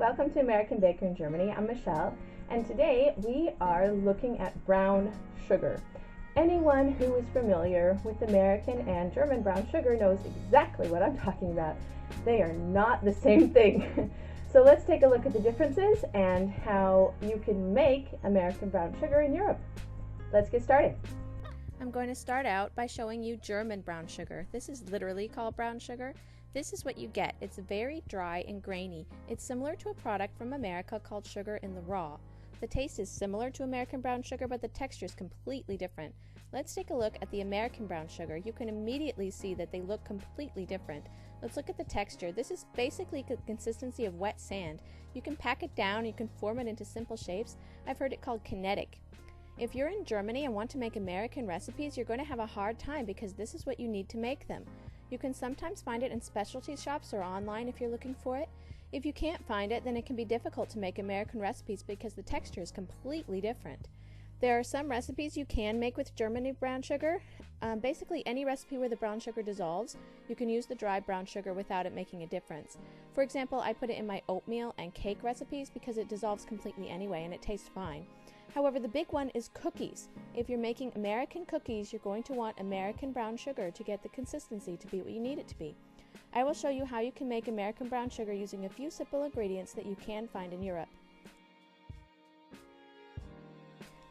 welcome to American Baker in Germany. I'm Michelle, and today we are looking at brown sugar. Anyone who is familiar with American and German brown sugar knows exactly what I'm talking about. They are not the same thing. So let's take a look at the differences and how you can make American brown sugar in Europe. Let's get started. I'm going to start out by showing you German brown sugar. This is literally called brown sugar. This is what you get. It's very dry and grainy. It's similar to a product from America called sugar in the raw. The taste is similar to American brown sugar, but the texture is completely different. Let's take a look at the American brown sugar. You can immediately see that they look completely different. Let's look at the texture. This is basically the consistency of wet sand. You can pack it down, you can form it into simple shapes. I've heard it called kinetic. If you're in Germany and want to make American recipes, you're going to have a hard time because this is what you need to make them. You can sometimes find it in specialty shops or online if you're looking for it. If you can't find it, then it can be difficult to make American recipes because the texture is completely different. There are some recipes you can make with German brown sugar. Basically any recipe where the brown sugar dissolves, you can use the dry brown sugar without it making a difference. For example, I put it in my oatmeal and cake recipes because it dissolves completely anyway and it tastes fine. However, the big one is cookies. If you're making American cookies, you're going to want American brown sugar to get the consistency to be what you need it to be. I will show you how you can make American brown sugar using a few simple ingredients that you can find in Europe.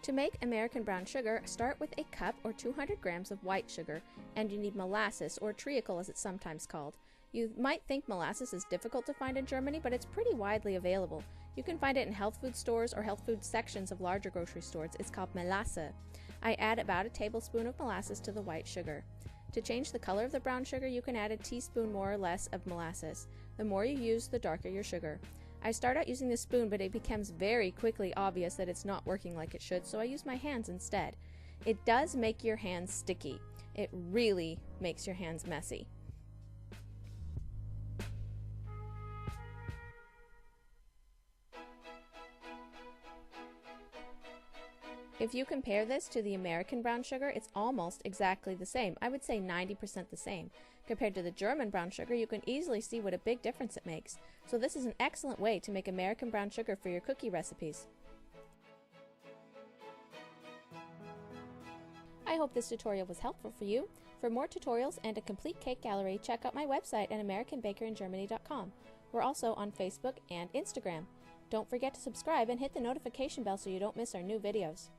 To make American brown sugar, start with a cup or 200 grams of white sugar, and you need molasses, or treacle as it's sometimes called. You might think molasses is difficult to find in Germany, but it's pretty widely available. You can find it in health food stores or health food sections of larger grocery stores. It's called Melasse. I add about a tablespoon of molasses to the white sugar. To change the color of the brown sugar, you can add a teaspoon more or less of molasses. The more you use, the darker your sugar. I start out using the spoon, but it becomes very quickly obvious that it's not working like it should, so I use my hands instead. It does make your hands sticky. It really makes your hands messy. If you compare this to the American brown sugar, it's almost exactly the same. I would say 90% the same. Compared to the German brown sugar, you can easily see what a big difference it makes. So this is an excellent way to make American brown sugar for your cookie recipes. I hope this tutorial was helpful for you. For more tutorials and a complete cake gallery, check out my website at AmericanBakerInGermany.com. We're also on Facebook and Instagram. Don't forget to subscribe and hit the notification bell so you don't miss our new videos.